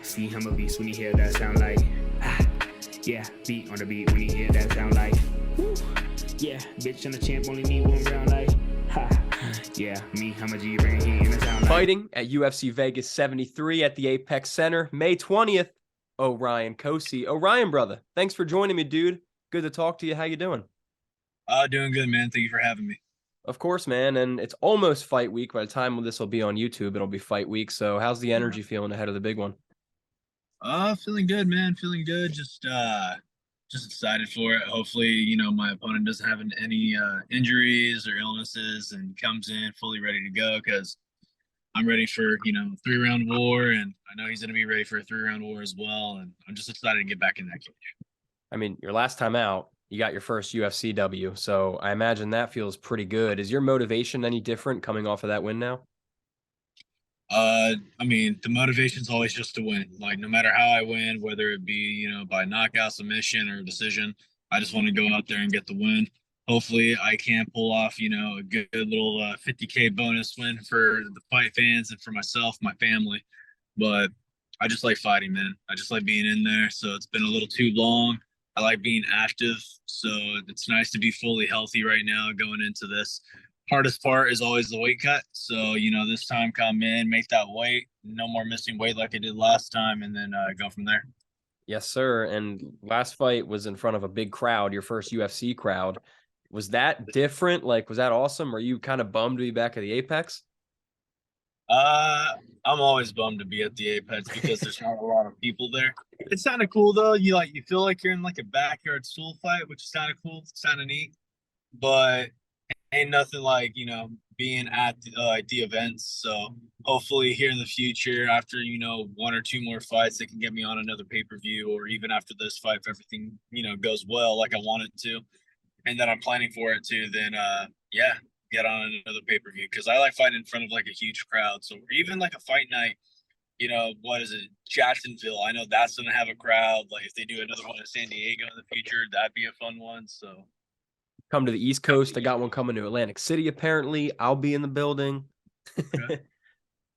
See him a beast when he hear that sound like yeah, beat on the beat when he hear that sound like woo. Yeah, bitch and the champ only need one round like ha. Yeah, me, I'm a G bring heat in the sound like. Fighting at UFC Vegas 73 at the Apex Center, May 20th, Orion Cosce. Orion, brother, thanks for joining me, dude. Good to talk to you. How you doing? Doing good, man. Thank you for having me. Of course, man, and it's almost fight week. By the time this will be on YouTube, it'll be fight week. So how's the energy feeling ahead of the big one? Feeling good, man. Feeling good. Just excited for it. Hopefully, my opponent doesn't have any injuries or illnesses and comes in fully ready to go because I'm ready for, 3-round war, and I know he's going to be ready for a 3-round war as well. And I'm just excited to get back in that cage. I mean, your last time out, you got your first UFC W, so I imagine that feels pretty good. Is your motivation any different coming off of that win now? I mean, the motivation's always just to win. Like, no matter how I win, whether it be, by knockout, submission, or decision, I just want to go out there and get the win. Hopefully, I can pull off, a good little 50K bonus win for the fight fans and for myself, my family. But I just like fighting, man. I just like being in there. So it's been a little too long. I like being active. So it's nice to be fully healthy right now going into this. Hardest part is always the weight cut. So, this time come in, make that weight, no more missing weight like I did last time, and then go from there. Yes, sir. And last fight was in front of a big crowd, your first UFC crowd. Was that different? Like, was that awesome? Were you kind of bummed to be back at the Apex? I'm always bummed to be at the Apex because there's not a lot of people there. It's kind of cool though. You feel like you're in like a backyard stool fight, which is kind of cool. It's kind of neat, but ain't nothing like being at the events. So hopefully here in the future, after 1 or 2 more fights, they can get me on another pay-per-view, or even after this fight, if everything goes well like I want it to, and then I'm planning for it to, then yeah, get on another pay-per-view, because I like fighting in front of like a huge crowd. So even like a fight night, what is it, Jacksonville, I know that's gonna have a crowd. Like if they do another one in San Diego in the future, that'd be a fun one. So come to the East Coast. I got one coming to Atlantic City, apparently. I'll be in the building. Okay.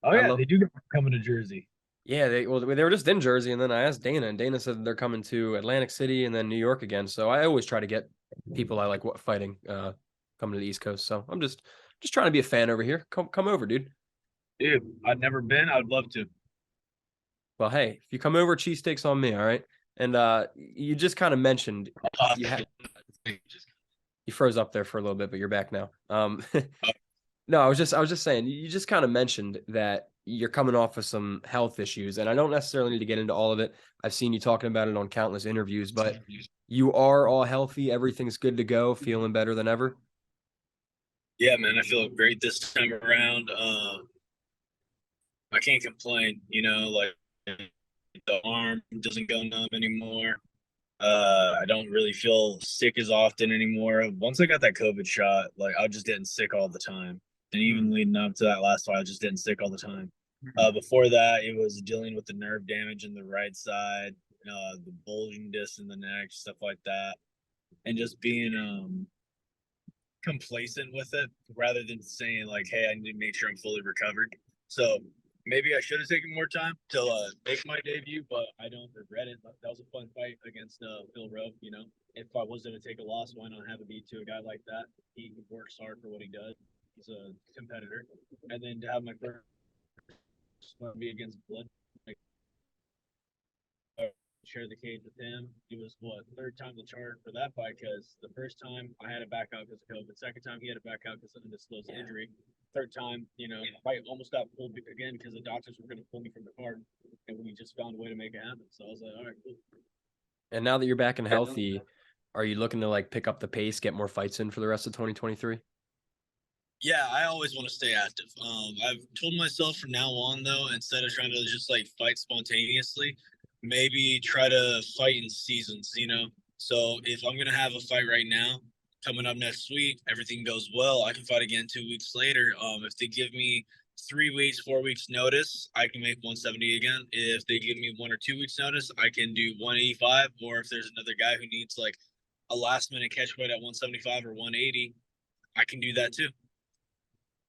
Oh, yeah, they do get coming to Jersey. Yeah, they were just in Jersey, and then I asked Dana, and Dana said they're coming to Atlantic City and then New York again. So I always try to get people I like fighting coming to the East Coast. So I'm just trying to be a fan over here. Come over, dude. Dude, I've never been. I'd love to. Well, hey, if you come over, cheesesteaks on me, all right? And you just kind of mentioned you froze up there for a little bit, but you're back now. No, I was just saying, you just kind of mentioned that you're coming off of some health issues, and I don't necessarily need to get into all of it. I've seen you talking about it on countless interviews, but you are all healthy. Everything's good to go, feeling better than ever. Yeah, man, I feel great this time around. I can't complain, like the arm doesn't go numb anymore. I don't really feel sick as often anymore. Once I got that COVID shot, like I was just getting sick all the time. And even leading up to that last fight, I was just getting sick all the time. Before that, it was dealing with the nerve damage in the right side, the bulging disc in the neck, stuff like that, and just being complacent with it rather than saying like, "Hey, I need to make sure I'm fully recovered." So maybe I should have taken more time to make my debut, but I don't regret it. That was a fun fight against Phil Rowe. If I was going to take a loss, why not have it be to a guy like that? He works hard for what he does. He's a competitor. And then to have my first one be against Blood, like, share the cage with him. It was third time the chart for that fight, because the first time I had to back out because of COVID. Second time he had to back out because of an undisclosed injury. Third time, fight almost got pulled again because the doctors were going to pull me from the card, and we just found a way to make it happen. So I was like, all right, cool. And now that you're back and healthy, are you looking to like pick up the pace, get more fights in for the rest of 2023? Yeah, I always want to stay active. I've told myself from now on, though, instead of trying to just like fight spontaneously, maybe try to fight in seasons, So if I'm going to have a fight right now, coming up next week, everything goes well, I can fight again 2 weeks later. If they give me 3 weeks, 4 weeks notice, I can make 170 again. If they give me 1 or 2 weeks notice, I can do 185. Or if there's another guy who needs like a last minute catch weight at 175 or 180, I can do that too.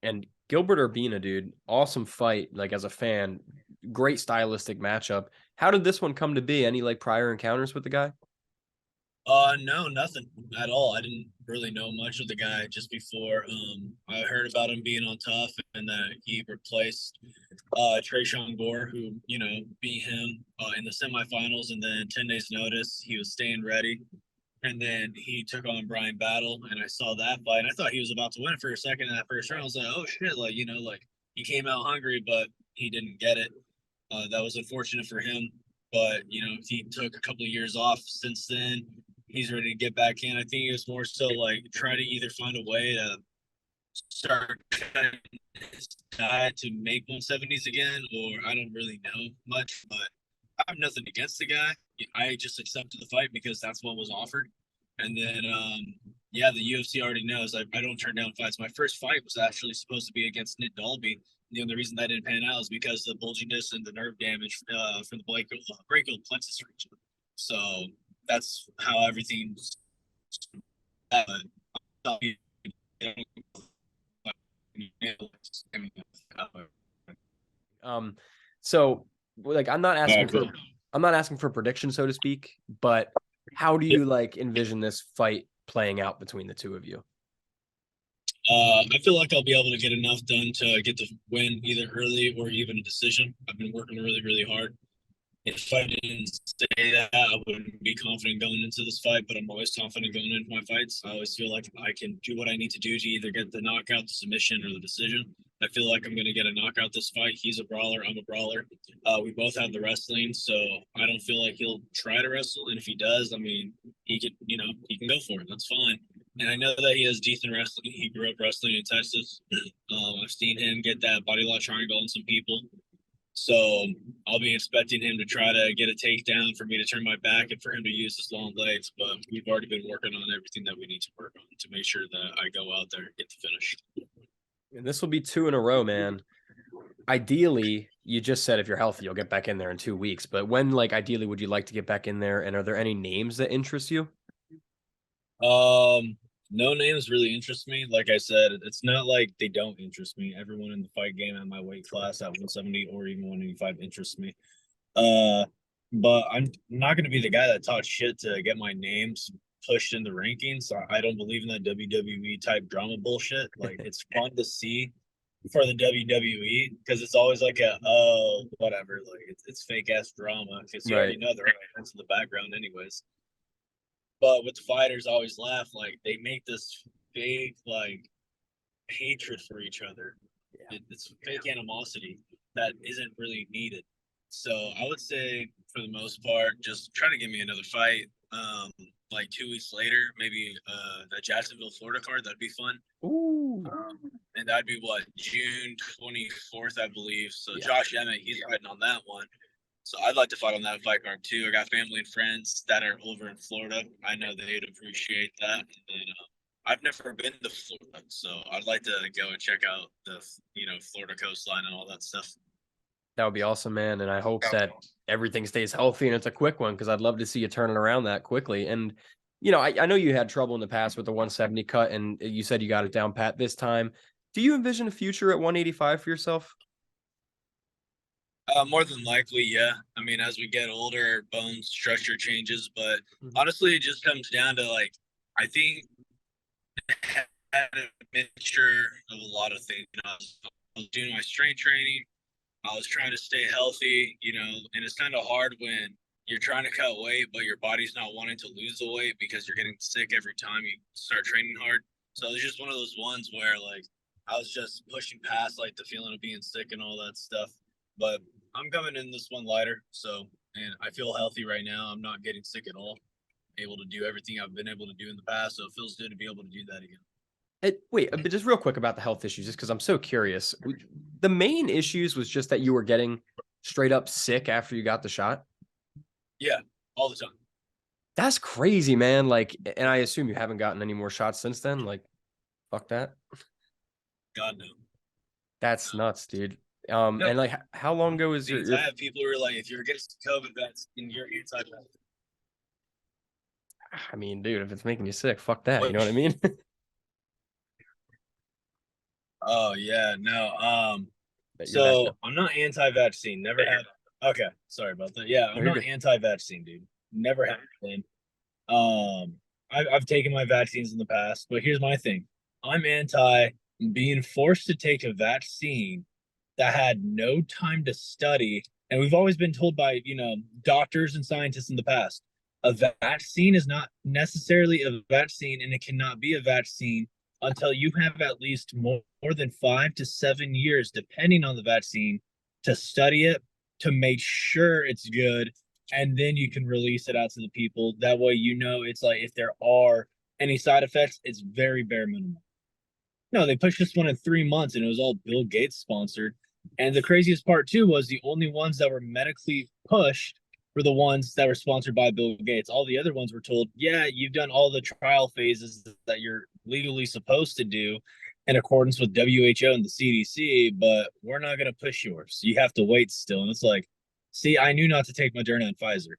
And Gilbert Urbina, dude, awesome fight. Like as a fan, great stylistic matchup. How did this one come to be? Any like prior encounters with the guy? No, nothing at all. I didn't really know much of the guy just before. I heard about him being on Tough and that he replaced Trayshawn Gore, who beat him in the semifinals, and then 10 days notice he was staying ready, and then he took on Brian Battle, and I saw that fight, and I thought he was about to win it for a second in that first round. I was like, oh shit, like like he came out hungry, but he didn't get it. That was unfortunate for him, but he took a couple of years off since then. He's ready to get back in. I think it was more so like try to either find a way to start cutting his diet to make 170s again, or I don't really know much, but I have nothing against the guy. I just accepted the fight because that's what was offered. And then, yeah, the UFC already knows I don't turn down fights. My first fight was actually supposed to be against Nick Dalby. The only reason that didn't pan out is because of the bulginess and the nerve damage from the brachial plexus region. So that's how everything's. So like I'm not asking for prediction, so to speak, but how do you like envision this fight playing out between the two of you? I feel like I'll be able to get enough done to get the win either early or even a decision. I've been working really, really hard. If I didn't say that, I wouldn't be confident going into this fight, but I'm always confident going into my fights. I always feel like I can do what I need to do to either get the knockout, the submission, or the decision. I feel like I'm going to get a knockout this fight. He's a brawler. I'm a brawler. We both have the wrestling, so I don't feel like he'll try to wrestle. And if he does, I mean, he could, he can go for it. That's fine. And I know that he has decent wrestling. He grew up wrestling in Texas. I've seen him get that body lock triangle on some people. So I'll be expecting him to try to get a takedown for me to turn my back and for him to use his long legs. But we've already been working on everything that we need to work on to make sure that I go out there and get the finish. And this will be 2 in a row, man. Ideally, you just said if you're healthy, you'll get back in there in 2 weeks. But when, like, ideally would you like to get back in there? And are there any names that interest you? No names really interest me. Like I said, it's not like they don't interest me. Everyone in the fight game at my weight class at 170 or even 185 interests me. But I'm not going to be the guy that talks shit to get my names pushed in the rankings. I don't believe in that WWE type drama bullshit. Like it's fun to see for the WWE because it's always like whatever. Like it's fake ass drama because you already know they're into the background anyways. But with the fighters, I always laugh like they make this fake like hatred for each other. Yeah. It's fake animosity that isn't really needed. So I would say for the most part, just try to give me another fight. Like 2 weeks later, maybe the Jacksonville, Florida card. That'd be fun. Ooh. And that'd be what, June 24th, I believe. So yeah. Josh Emmett, he's fighting on that one. So I'd like to fight on that fight card too. I got family and friends that are over in Florida. I know they'd appreciate that. And I've never been to Florida, so I'd like to go and check out the Florida coastline and all that stuff. That would be awesome, man. And I hope that everything stays healthy and it's a quick one because I'd love to see you turn it around that quickly. And I know you had trouble in the past with the 170 cut, and you said you got it down pat this time. Do you envision a future at 185 for yourself? More than likely, yeah. I mean, as we get older, bone structure changes, but honestly, it just comes down to like, I think I had a mixture of a lot of things. I was doing my strength training. I was trying to stay healthy, and it's kind of hard when you're trying to cut weight, but your body's not wanting to lose the weight because you're getting sick every time you start training hard. So it's just one of those ones where like I was just pushing past like the feeling of being sick and all that stuff. But I'm coming in this one lighter, and I feel healthy right now. I'm not getting sick at all. Able to do everything I've been able to do in the past, so it feels good to be able to do that again. Wait, but just real quick about the health issues, just because I'm so curious. The main issues was just that you were getting straight up sick after you got the shot? Yeah, all the time. That's crazy, man. Like, and I assume you haven't gotten any more shots since then? Like, fuck that. God, no. That's nuts, dude. No. And like, how long ago is your... I have people who are like, if you're getting COVID, that's in your anti. I mean, dude, if it's making you sick, fuck that. You know what I mean? Oh yeah, no. You're back So now. I'm not anti-vaccine. Never have. Okay, sorry about that. Yeah, No, I'm you're not good. anti-vaccine, dude. Never have been. I've taken my vaccines in the past, but here's my thing. I'm anti being forced to take a vaccine that had no time to study. And we've always been told by, doctors and scientists in the past, a vaccine is not necessarily a vaccine and it cannot be a vaccine until you have at least more than 5 to 7 years, depending on the vaccine, to study it, to make sure it's good, and then you can release it out to the people. That way, it's like if there are any side effects, it's very bare minimum. No, they pushed this one in 3 months and it was all Bill Gates sponsored. And the craziest part too was the only ones that were medically pushed were the ones that were sponsored by Bill Gates. All the other ones were told, yeah, you've done all the trial phases that you're legally supposed to do in accordance with WHO and the CDC, but we're not going to push yours. You have to wait still. And it's like, see, I knew not to take Moderna and Pfizer.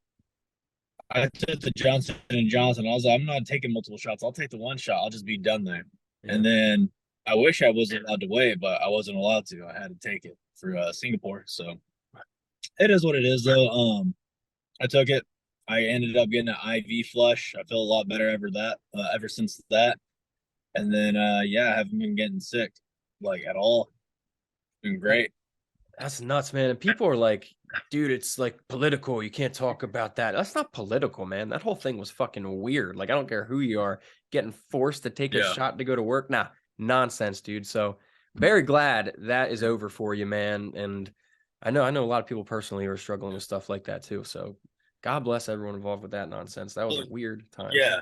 I took the Johnson and Johnson. I was like, I'm not taking multiple shots. I'll take the one shot. I'll just be done there. Yeah. And then I wish I wasn't allowed to wait, but I wasn't allowed to. I had to take it for Singapore. So it is what it is, though. I took it. I ended up getting an IV flush. I feel a lot better ever since that. And then yeah, I haven't been getting sick like at all. Been great. That's nuts, man. And people are like, dude, it's like political. You can't talk about that. That's not political, man. That whole thing was fucking weird. Like, I don't care who you are, getting forced to take a Yeah. shot to go to work. Nah, nonsense, dude. So very glad that is over for you, man. And I know a lot of people personally are struggling with stuff like that too. So God bless everyone involved with that nonsense. That was a weird time. Yeah.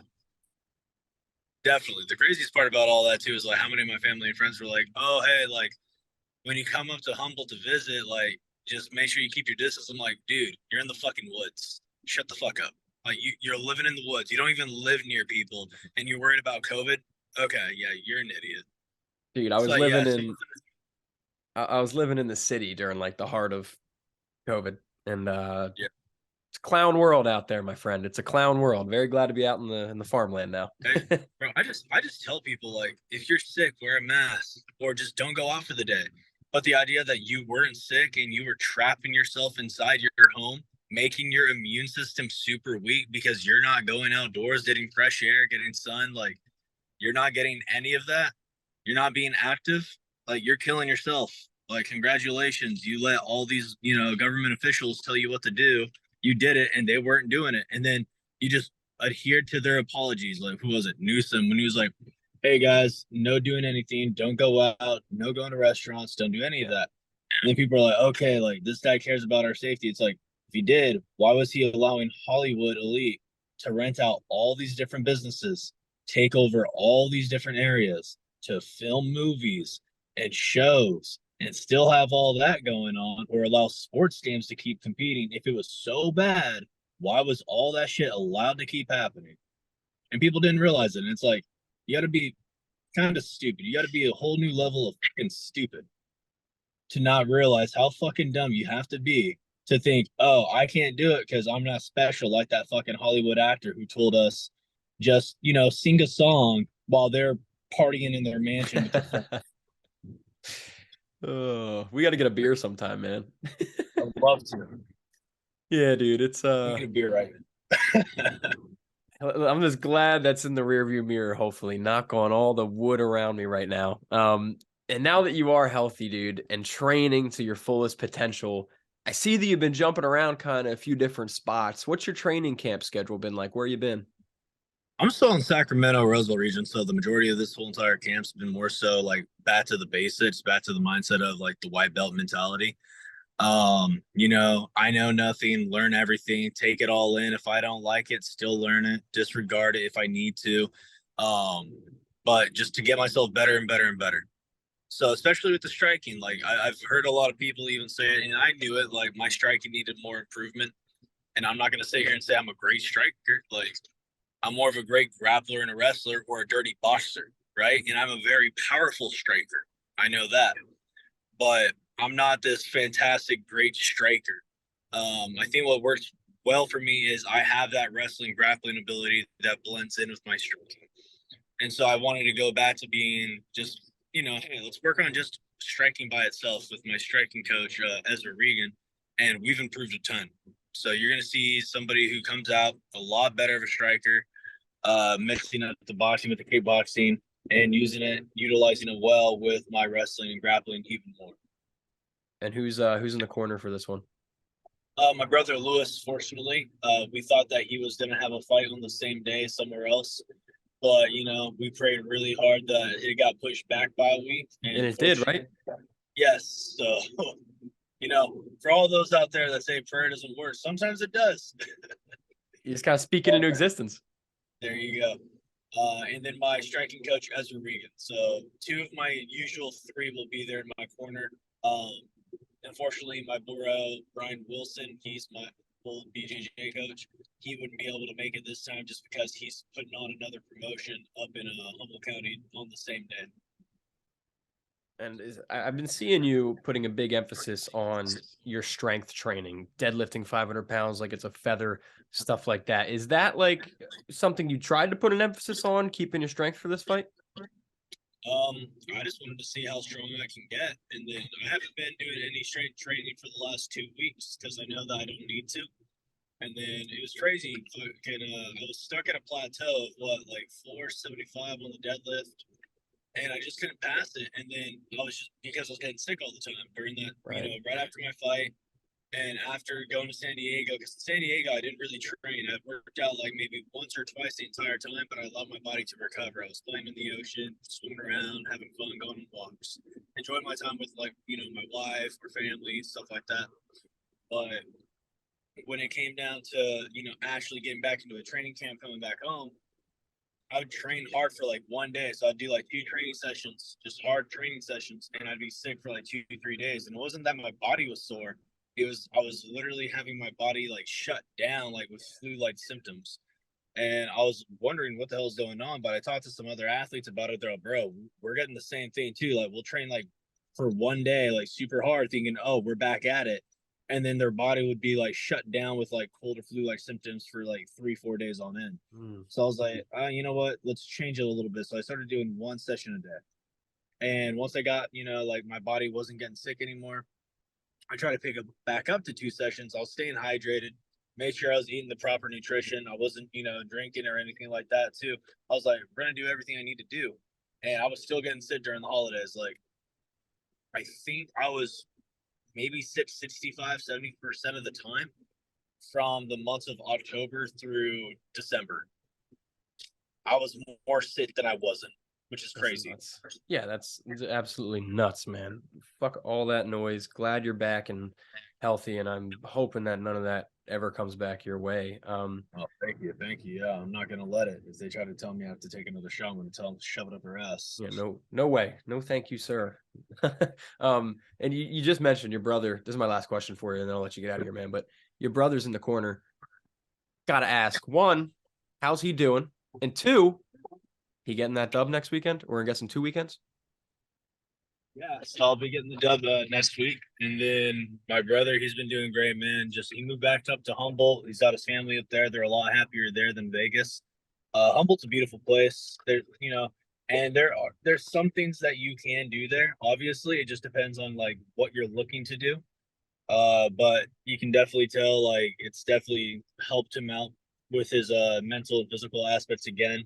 Definitely. The craziest part about all that too is like how many of my family and friends were like, "Oh, hey, like when you come up to Humboldt to visit, like just make sure you keep your distance." I'm like, dude, you're in the fucking woods. Shut the fuck up. Like you're living in the woods. You don't even live near people, and you're worried about COVID. Okay, yeah, you're an idiot. Dude, I It's was like, living yeah, in I was living in the city during like the heart of COVID, and yeah. it's a clown world out there, my friend. It's a clown world. Very glad to be out in the farmland now. Hey, bro, I just tell people like if you're sick, wear a mask or just don't go out for the day. But the idea that you weren't sick and you were trapping yourself inside your home, making your immune system super weak because you're not going outdoors, getting fresh air, getting sun, like you're not getting any of that. You're not being active. Like you're killing yourself. Like congratulations, you let all these, government officials tell you what to do. You did it and they weren't doing it. And then you just adhered to their apologies. Like who was it? Newsom, when he was like, "Hey guys, no doing anything, don't go out, no going to restaurants, don't do any of that." And then people are like, "Okay, like this guy cares about our safety." It's like, if he did, why was he allowing Hollywood elite to rent out all these different businesses, take over all these different areas to film movies and shows and still have all that going on, or allow sports games to keep competing? If it was so bad, why was all that shit allowed to keep happening? And people didn't realize it. And it's like, you got to be kind of stupid. You got to be a whole new level of fucking stupid to not realize how fucking dumb you have to be to think, "Oh, I can't do it because I'm not special," like that fucking Hollywood actor who told us just, sing a song while they're partying in their mansion with their friends. Oh, we got to get a beer sometime, man. I'd love to. Yeah, dude. It's We get a beer right now. I'm just glad that's in the rearview mirror, hopefully. Knock on all the wood around me right now. And now that you are healthy, dude, and training to your fullest potential, I see that you've been jumping around kind of a few different spots. What's your training camp schedule been like? Where you been? I'm still in Sacramento, Roseville region, so the majority of this whole entire camp's been more so like back to the basics, back to the mindset of like the white belt mentality. I know nothing, learn everything, take it all in. If I don't like it, still learn it, disregard it if I need to. But just to get myself better and better and better. So especially with the striking, like I've heard a lot of people even say it, and I knew it, like my striking needed more improvement. And I'm not gonna sit here and say I'm a great striker. Like I'm more of a great grappler and a wrestler, or a dirty boxer, right? And I'm a very powerful striker. I know that. But I'm not this fantastic great striker. I think what works well for me is I have that wrestling grappling ability that blends in with my striking. And so I wanted to go back to being just, hey, let's work on just striking by itself with my striking coach, Ezra Regan, and we've improved a ton. So you're going to see somebody who comes out a lot better of a striker, mixing up the boxing with the kickboxing and utilizing it well with my wrestling and grappling even more. And who's in the corner for this one? My brother Lewis, fortunately, we thought that he was going to have a fight on the same day somewhere else. But, we prayed really hard that it got pushed back by a week. And it did, right? Yes. So, for all those out there that say prayer doesn't work, sometimes it does. You just kind of speak it into existence. There you go. And then my striking coach, Ezra Regan. So 2 of my usual 3 will be there in my corner. Unfortunately, my bro, Brian Wilson, he's my full BJJ coach. He wouldn't be able to make it this time just because he's putting on another promotion up in Humboldt County on the same day. And I've been seeing you putting a big emphasis on your strength training, deadlifting 500 pounds like it's a feather, stuff like that. Is that like something you tried to put an emphasis on, keeping your strength for this fight? I just wanted to see how strong I can get, and then I haven't been doing any strength training for the last 2 weeks because I know that I don't need to. And then it was crazy. I was stuck at a plateau of 475 on the deadlift, and I just couldn't pass it. And then because I was getting sick all the time during that, right after my fight. And after going to San Diego, because in San Diego, I didn't really train. I worked out maybe once or twice the entire time, but I allowed my body to recover. I was playing in the ocean, swimming around, having fun, going on walks, enjoying my time with my wife or family, stuff like that. But when it came down to, actually getting back into a training camp, coming back home, I would train hard for 1 day. So I'd do 2 training sessions, just hard training sessions. And I'd be sick for 2-3 days. And it wasn't that my body was sore. I was literally having my body shut down with flu-like symptoms, and I was wondering what the hell is going on. But I talked to some other athletes about it. They're like, bro, we're getting the same thing too. We'll train for 1 day super hard, thinking, oh, we're back at it, and then their body would be shut down with cold or flu-like symptoms for 3-4 days on end. So I was like, you know what, let's change it a little bit. So I started doing 1 session a day, and once I got my body wasn't getting sick anymore, I try to pick it back up to 2 sessions. I was staying hydrated, made sure I was eating the proper nutrition. I wasn't, drinking or anything like that too. I was like, we're going to do everything I need to do. And I was still getting sick during the holidays. I think I was maybe sick 65-70% of the time from the months of October through December. I was more sick than I wasn't, which is crazy. Yeah, that's absolutely nuts, man. Fuck all that noise. Glad you're back and healthy, and I'm hoping that none of that ever comes back your way. Oh, thank you. Yeah, I'm not gonna let it. If they try to tell me I have to take another shot, I'm gonna tell them to shove it up their ass. Yeah, no way. No, thank you, sir. And you just mentioned your brother. This is my last question for you, and then I'll let you get out of here, man. But your brother's in the corner. Gotta ask, 1, how's he doing? And 2, he getting that dub next weekend? Or I guess in 2 weekends? Yeah, so I'll be getting the dub next week. And then my brother, he's been doing great, man. He moved back up to Humboldt. He's got his family up there. They're a lot happier there than Vegas. Humboldt's a beautiful place. And there's some things that you can do there. Obviously, it just depends on what you're looking to do. But you can definitely tell it's definitely helped him out with his mental and physical aspects again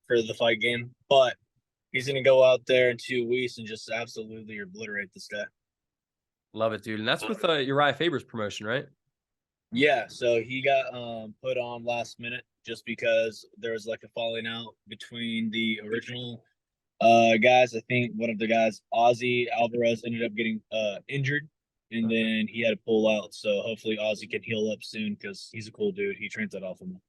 for the fight game. But he's going to go out there in 2 weeks and just absolutely obliterate this guy. Love it, dude. And that's with Uriah Faber's promotion, right? Yeah, so he got put on last minute just because there was a falling out between the original guys. I think one of the guys, Ozzy Alvarez, ended up getting injured, and then he had to pull out. So hopefully Ozzy can heal up soon because he's a cool dude. He trains that off of him.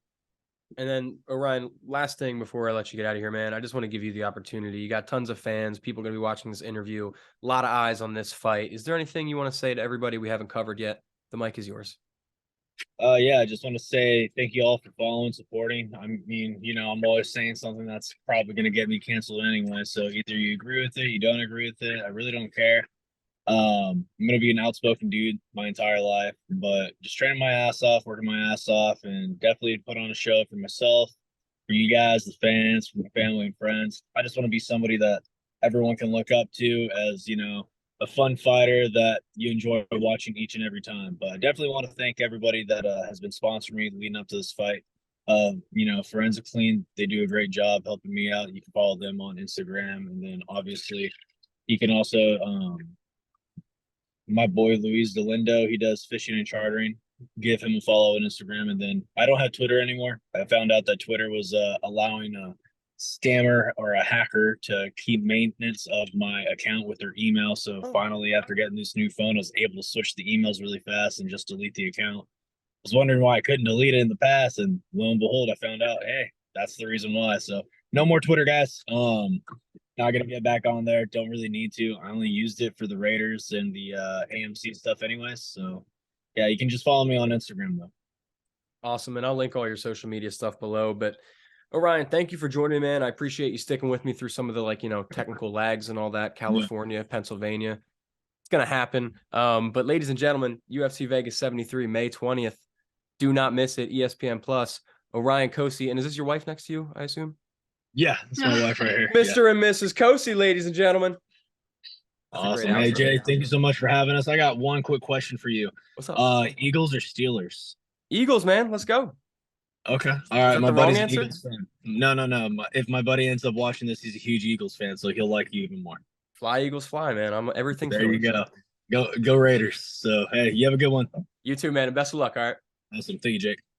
And then, Orion, last thing before I let you get out of here, man, I just want to give you the opportunity. You got tons of fans. People are going to be watching this interview. A lot of eyes on this fight. Is there anything you want to say to everybody we haven't covered yet? The mic is yours. Yeah, I just want to say thank you all for following, supporting. I mean, I'm always saying something that's probably going to get me canceled anyway. So either you agree with it, you don't agree with it. I really don't care. I'm going to be an outspoken dude my entire life, but just training my ass off, working my ass off, and definitely put on a show for myself, for you guys, the fans, for my family and friends. I just want to be somebody that everyone can look up to as, a fun fighter that you enjoy watching each and every time. But I definitely want to thank everybody that has been sponsoring me leading up to this fight. Forensic Clean, they do a great job helping me out. You can follow them on Instagram, and then obviously you can also my boy Luis Delindo, he does fishing and chartering. Give him a follow on Instagram. And then I don't have Twitter anymore. I found out that Twitter was allowing a scammer or a hacker to keep maintenance of my account with their email. So finally, after getting this new phone, I was able to switch the emails really fast and just delete the account. I was wondering why I couldn't delete it in the past, and lo and behold, I found out, hey, that's the reason why. So no more Twitter, guys. Not gonna get back on there. Don't really need to. I only used it for the Raiders and the AMC stuff anyways. So yeah, you can just follow me on Instagram though. Awesome. And I'll link all your social media stuff below. But Orion, thank you for joining me, man. I appreciate you sticking with me through some of the technical lags and all that. California, Pennsylvania. It's gonna happen. But ladies and gentlemen, UFC Vegas 73, May 20th. Do not miss it. ESPN Plus. Orion Cosce. And is this your wife next to you, I assume? Yeah, that's my wife right here. Mr. and Mrs. Cosce, ladies and gentlemen. Awesome. Hey, Jay, thank you so much for having us. I got one quick question for you. What's up? Eagles or Steelers? Eagles, man. Let's go. Okay. All right. My buddy's an Eagles fan. No. If my buddy ends up watching this, he's a huge Eagles fan, so he'll like you even more. Fly, Eagles, fly, man. I'm everything. There you go. Go Raiders. So, hey, you have a good one. You too, man. And best of luck. All right. Awesome. Thank you, Jake.